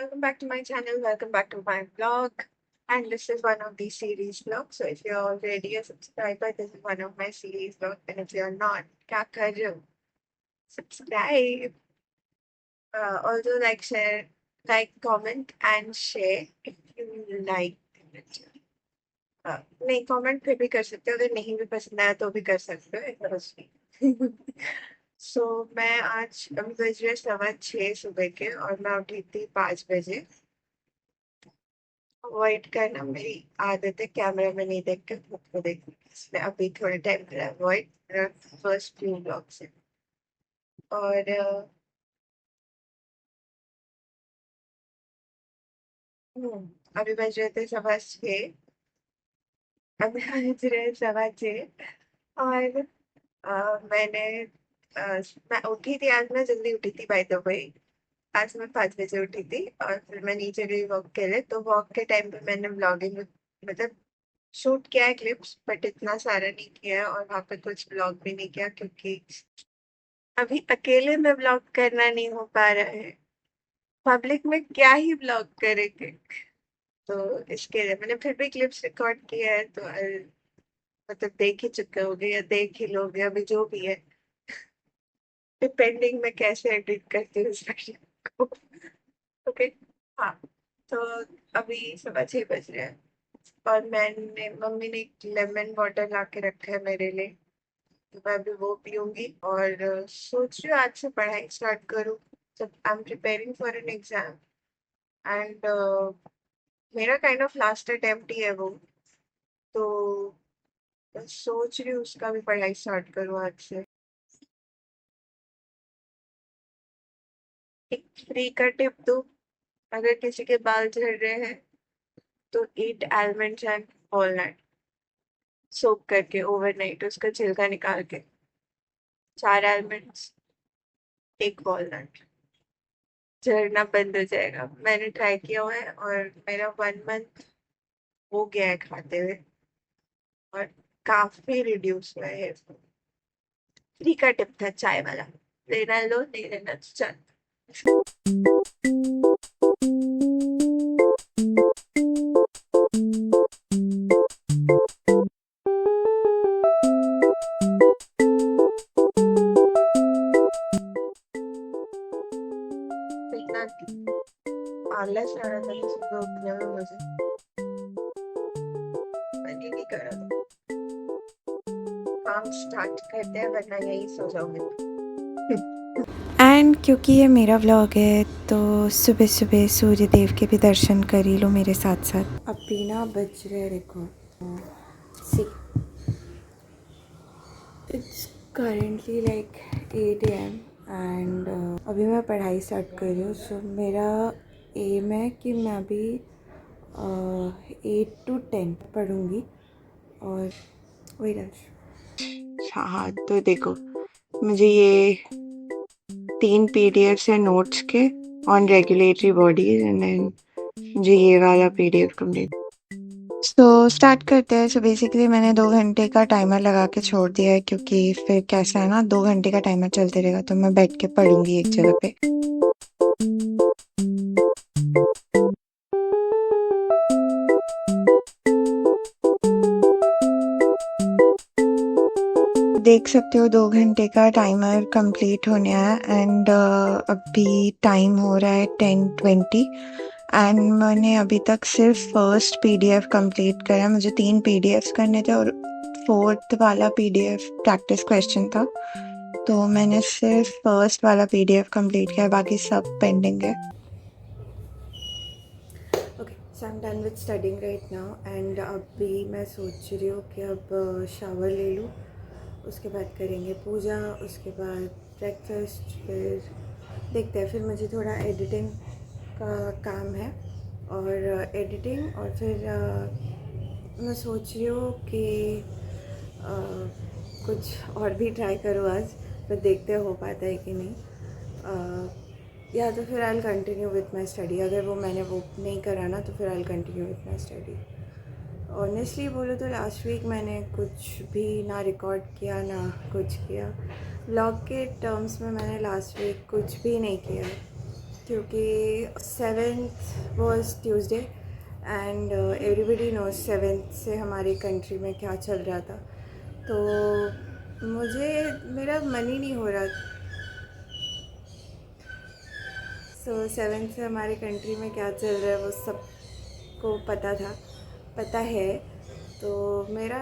welcome back to my channel. Welcome back to my vlog. And this is one of these series vlogs. So if you're already a subscriber, this is one of my series vlogs. And if you're not, क्या कर रहे हो? Subscribe. Also like, comment, and share if you like the video. नहीं comment फिर भी कर सकते हो, अगर नहीं भी पसंद आया तो भी कर सकते हो, ऐसा कुछ नहीं। सो मैं आज अभी बज रहे 6:15 सुबह के और मैं उठी थी 5 बजे। अवॉइड करना मेरी आदत है, कैमरा में नहीं देख कर खुद को देखने की, इसलिए अभी थोड़े टाइम के लिए अवॉइड। फर्स्ट फ्यू ब्लॉग से और अभी बज रहे थे 6:15। अभी बज रहे 6:15 और मैंने मैं उठी थी, आज मैं जल्दी उठी थी बाय द वे। आज मैं 5 बजे उठी थी और फिर मैं नीचे गई वॉक के लिए, तो वॉक के टाइम पे मैंने व्लॉगिंग मतलब शूट किया है क्लिप्स, बट इतना सारा नहीं किया है और वहाँ पे कुछ व्लॉग भी नहीं किया क्योंकि अभी अकेले में व्लॉग करना नहीं हो पा रहा है। पब्लिक में क्या ही व्लॉग करेंगे, तो इसके लिए मैंने फिर भी क्लिप्स रिकॉर्ड किया है, तो मतलब देख ही चुके होगे या देख ही लोगे अभी जो भी है, डिपेंडिंग मैं कैसे एडिट करती हूँ इस वीडियो को। ओके। हाँ, तो अभी 6:15 बज रहे हैं और मम्मी ने एक लेमन वाटर ला के रखा है मेरे लिए, तो मैं अभी वो पीऊंगी और सोच रही हूँ आज से पढ़ाई स्टार्ट करूँ, जब I am preparing for an exam. And मेरा काइंड ऑफ लास्ट अटेम्प्ट ही है वो, तो सोच रही हूँ उसका भी पढ़ाई स्टार्ट करूँ आज से। एक फ्री का टिप दूँ, अगर किसी के बाल झड़ रहे हैं तो ईट आलमंड्स एंड वॉलनट, सोक करके ओवरनाइट उसका छिलका निकाल के, 4 आलमंड्स, एक वॉलनट, झड़ना बंद हो जाएगा। मैंने ट्राई किया हुआ है और मेरा 1 मंथ हो गया है खाते हुए और काफी रिड्यूस हुआ है। फ्री का टिप था चाय वाला, लेना लो, नहीं लेना तो चल। इतना आलस आ रहा था कि सुबह उठने में मुझे मन ही नहीं कर रहा था। काम स्टार्ट करते हैं वरना यही सो जाओगे। एंड क्योंकि ये मेरा व्लॉग है तो सुबह सुबह सूर्य देव के भी दर्शन कर ही लो मेरे साथ साथ। अभी ना बज रहे देखो 6, it's currently like 8 AM and अभी मैं पढ़ाई स्टार्ट कर रही हूँ। सो मेरा एम है कि मैं अभी 8 to 10 पढ़ूँगी और वही रश। हाँ, तो देखो मुझे ये 3 पीडीएफ है नोट्स के on regulatory bodies, and then मुझे ये वाला पीडीएफ कंप्लीट। तो स्टार्ट करते हैं। सो बेसिकली मैंने 2 घंटे का टाइमर लगा के छोड़ दिया है, क्योंकि फिर कैसा है ना, 2 घंटे का टाइमर चलते रहेगा तो मैं बैठ के पढ़ूंगी एक जगह पे। देख सकते हो 2 घंटे का टाइमर कंप्लीट होने आया एंड अभी टाइम हो रहा है 10:20 एंड मैंने अभी तक सिर्फ फर्स्ट पीडीएफ कंप्लीट करा है। मुझे 3 पीडीएफ्स करने थे और 4th वाला पीडीएफ प्रैक्टिस क्वेश्चन था, तो मैंने सिर्फ फर्स्ट वाला पीडीएफ कंप्लीट किया है, बाकी सब पेंडिंग है। Okay, so I am done with studying right now and अभी मैं सोच रही हूँ कि अब शावर ले लूँ, उसके बाद करेंगे पूजा, उसके बाद ब्रेकफास्ट, फिर देखते हैं। फिर मुझे थोड़ा एडिटिंग का काम है और एडिटिंग, और फिर मैं सोच रही हूँ कि कुछ और भी ट्राई करूँ आज, पर देखते हो पाता है कि नहीं। या तो फिर I will continue with my study, अगर वो मैंने वो नहीं करा ना तो फिर I will continue with my study. Honestly बोलो तो लास्ट वीक मैंने कुछ भी ना रिकॉर्ड किया ना कुछ किया। व्लॉग के टर्म्स में मैंने लास्ट वीक कुछ भी नहीं किया। क्योंकि 7th was Tuesday and everybody knows 7th से हमारी कंट्री में क्या चल रहा था। तो मुझे मेरा मन ही नहीं हो रहा। सो 7th से हमारी कंट्री में क्या चल रहा है वो सबको पता था, पता है। तो मेरा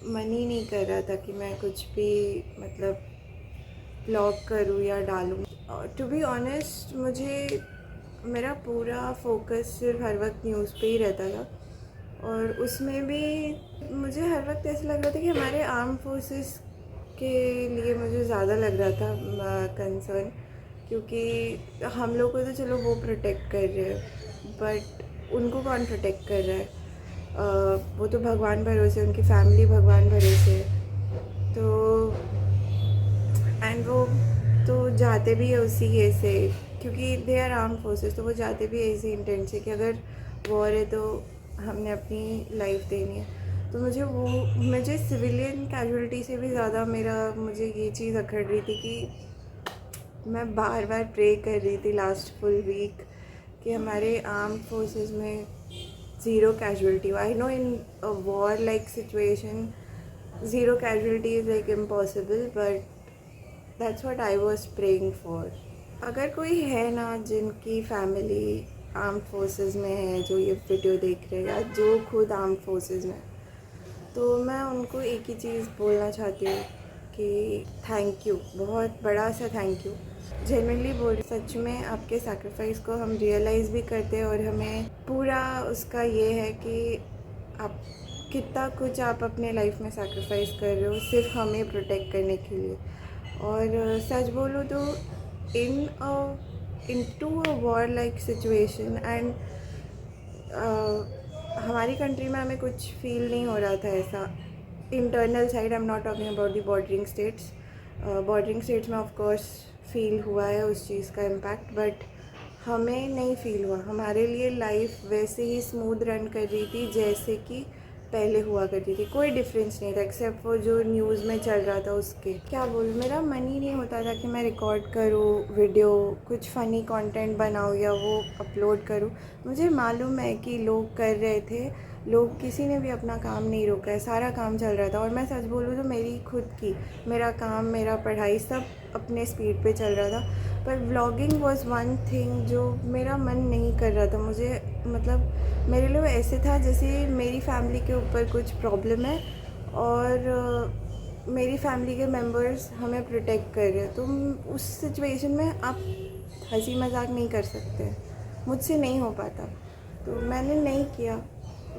मन ही नहीं कर रहा था कि मैं कुछ भी मतलब ब्लॉग करूँ या डालूँ। टू बी ऑनेस्ट, मुझे मेरा पूरा फोकस सिर्फ हर वक्त न्यूज़ पे ही रहता था, और उसमें भी मुझे हर वक्त ऐसा लग रहा था कि हमारे आर्म फोर्सेस के लिए मुझे ज़्यादा लग रहा था कंसर्न, क्योंकि हम लोग को तो चलो वो प्रोटेक्ट कर रहे हैं, बट उनको कौन प्रोटेक्ट कर रहा है? वो तो भगवान भरोसे, उनकी फैमिली भगवान भरोसे है। तो एंड वो तो जाते भी है उसी ये से, क्योंकि दे आर आर्म फोर्सेस, तो वो जाते भी है इसी इंटेंट से कि अगर वॉर है तो हमने अपनी लाइफ देनी है। तो मुझे सिविलियन कैजुअलिटी से भी ज़्यादा मुझे ये चीज़ अखड़ रही थी कि मैं बार बार प्रे कर रही थी लास्ट फुल वीक कि हमारे आर्म फोर्सेस में ज़ीरो कैजुअलिटी हो। I know in a war like situation zero casualty is like impossible, but that's what I was praying for. अगर कोई है ना जिनकी फैमिली आर्म फोर्सेस में है, जो ये वीडियो देख रहे हैं या जो खुद आर्म फोर्सेस में, तो मैं उनको एक ही चीज़ बोलना चाहती हूँ कि थैंक यू, बहुत बड़ा सा थैंक यू। जेन्युइनली बोल रही, सच में आपके सैक्रिफाइस को हम रियलाइज़ भी करते हैं, और हमें पूरा उसका ये है कि आप कितना कुछ आप अपने लाइफ में सैक्रिफाइस कर रहे हो सिर्फ हमें प्रोटेक्ट करने के लिए। और सच बोलूँ तो into a war like situation and हमारी कंट्री में हमें कुछ फील नहीं हो रहा था ऐसा internal side. I am not talking about the bordering states. Bordering states में ऑफ कोर्स फील हुआ है उस चीज़ का इम्पैक्ट, बट हमें नहीं फील हुआ। हमारे लिए लाइफ वैसे ही स्मूथ रन कर रही थी जैसे कि पहले हुआ करती थी, कोई डिफरेंस नहीं था एक्सेप्ट वो जो न्यूज़ में चल रहा था उसके। क्या बोलूँ, मेरा मन ही नहीं होता था कि मैं रिकॉर्ड करूँ वीडियो, कुछ फ़नी कंटेंट बनाऊँ या वो अपलोड करूँ। मुझे मालूम है कि लोग कर रहे थे, लोग किसी ने भी अपना काम नहीं रोका है, सारा काम चल रहा था। और मैं सच बोलूँ तो मेरा काम, मेरा पढ़ाई सब अपने स्पीड पे चल रहा था, पर व्लॉगिंग वॉज वन थिंग जो मेरा मन नहीं कर रहा था। मुझे मतलब मेरे लिए ऐसे था जैसे मेरी फैमिली के ऊपर कुछ प्रॉब्लम है और मेरी फैमिली के मेंबर्स हमें प्रोटेक्ट कर रहे हैं। तो उस सिचुएशन में आप हंसी मजाक नहीं कर सकते, मुझसे नहीं हो पाता। तो मैंने नहीं किया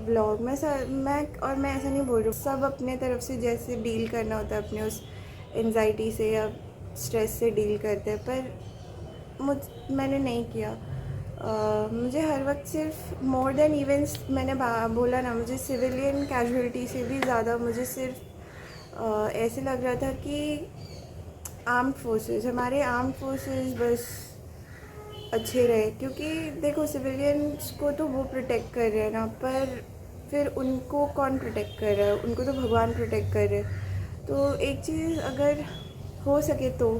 ब्लॉग। मैं ऐसा नहीं बोल रही हूँ, सब अपने तरफ से जैसे डील करना होता है अपने उस एंजाइटी से या स्ट्रेस से डील करते हैं, पर मैंने नहीं किया। मुझे हर वक्त सिर्फ मोर देन इवेंट्स, मैंने बोला ना, मुझे सिविलियन कैजुअलिटी से भी ज़्यादा मुझे सिर्फ ऐसे लग रहा था कि हमारे आर्म फोर्सेस बस अच्छे रहे। क्योंकि देखो, सिविलियंस को तो वो प्रोटेक्ट कर रहे हैं ना, पर फिर उनको कौन प्रोटेक्ट कर रहा है? उनको तो भगवान प्रोटेक्ट कर रहे हैं। तो एक चीज़ अगर हो सके तो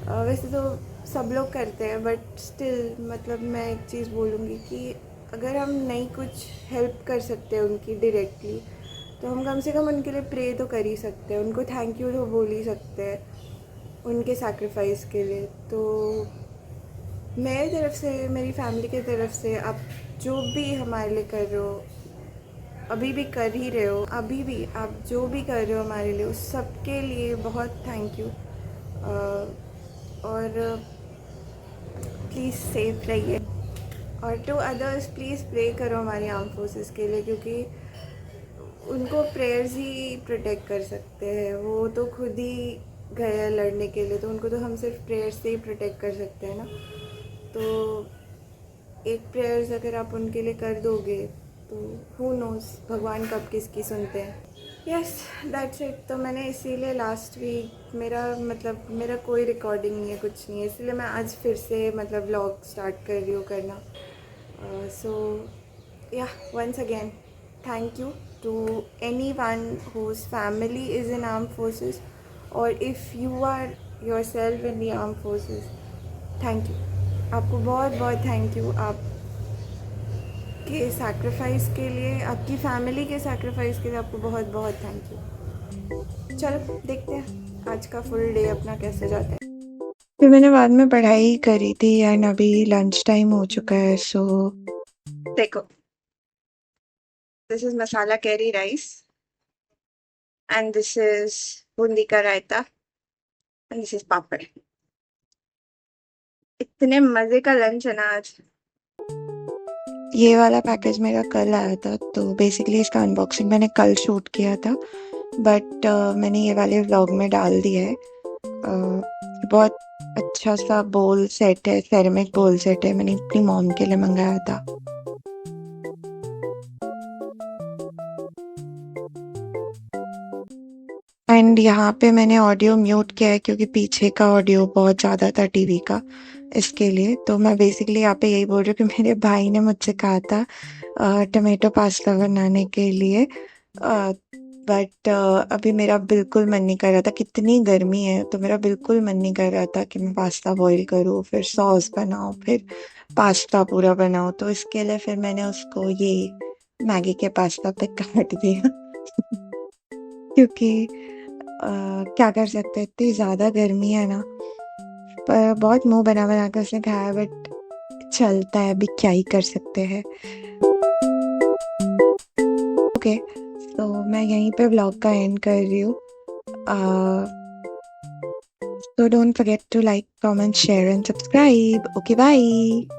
वैसे तो सब लोग करते हैं, बट स्टिल मतलब मैं एक चीज़ बोलूँगी कि अगर हम नहीं कुछ हेल्प कर सकते हैं उनकी डायरेक्टली, तो हम कम से कम उनके लिए प्रे तो कर ही सकते हैं, उनको थैंक यू तो बोल ही सकते हैं उनके सैक्रिफाइस के लिए। तो मेरी तरफ से, मेरी फैमिली की तरफ से, आप जो भी हमारे लिए कर रहे हो, अभी भी कर ही रहे हो, अभी भी आप जो भी कर रहे हो हमारे लिए, उस सब के लिए बहुत थैंक यू। और प्लीज़ सेफ रहिए, और टू अदर्स प्लीज़ प्रे करो हमारी आर्म फोर्सेस के लिए, क्योंकि उनको प्रेयर्स ही प्रोटेक्ट कर सकते हैं। वो तो खुद ही गए हैं लड़ने के लिए, तो उनको तो हम सिर्फ प्रेयर्स से ही प्रोटेक्ट कर सकते हैं ना। तो एक प्रेयर्स अगर आप उनके लिए कर दोगे तो हु नोज़ भगवान कब किसकी सुनते हैं। Yes, that's it. तो मैंने इसीलिए लास्ट वीक मेरा कोई रिकॉर्डिंग नहीं है, कुछ नहीं है, इसलिए मैं आज फिर से मतलब व्लॉग स्टार्ट कर रही हूँ करना। So yeah, once again thank you to anyone whose family is in armed forces, or if you are yourself in the armed forces, thank you. आपको बहुत बहुत थैंक यू, आप के सैक्रिफाइस के लिए, आपकी फैमिली के सैक्रिफाइस के लिए आपको बहुत बहुत थैंक यू। चलो देखते हैं आज का फुल डे अपना कैसे जाता है। फिर मैंने बाद में पढ़ाई करी थी एंड अभी लंच टाइम हो चुका है, सो देखो, this is masala carry rice and this is Bundi का रायता एंड दिस इज पापड़। इतने मजे का लंच है ना आज। ये वाला पैकेज मेरा कल आया था, तो बेसिकली इसका अनबॉक्सिंग मैंने कल शूट किया था, बट मैंने ये वाले व्लॉग में डाल दिया है। बहुत अच्छा सा बोल सेट है, सेरेमिक बोल सेट है, मैंने अपनी मॉम के लिए मंगाया था। एंड यहाँ पे मैंने ऑडियो म्यूट किया है क्योंकि पीछे का ऑडियो बहुत ज़्यादा था टीवी का, इसके लिए। तो मैं बेसिकली यहाँ पे यही बोल रही हूँ कि मेरे भाई ने मुझसे कहा था टमाटो पास्ता बनाने के लिए, बट अभी मेरा बिल्कुल मन नहीं कर रहा था, कितनी गर्मी है तो मेरा बिल्कुल मन नहीं कर रहा था कि मैं पास्ता बॉईल करूँ, फिर सॉस बनाऊँ, फिर पास्ता पूरा बनाऊँ। तो इसके लिए फिर मैंने उसको ये मैगी के पास्ता पे काट दिया क्योंकि क्या कर सकते हैं, इतनी ज़्यादा गर्मी है ना। पर बहुत मुंह बना बना कर उसने खाया, बट चलता है, अभी क्या ही कर सकते हैं। ओके, तो मैं यहीं पे व्लॉग का एंड कर रही हूँ। So don't forget to like, comment, share and subscribe. Okay, bye.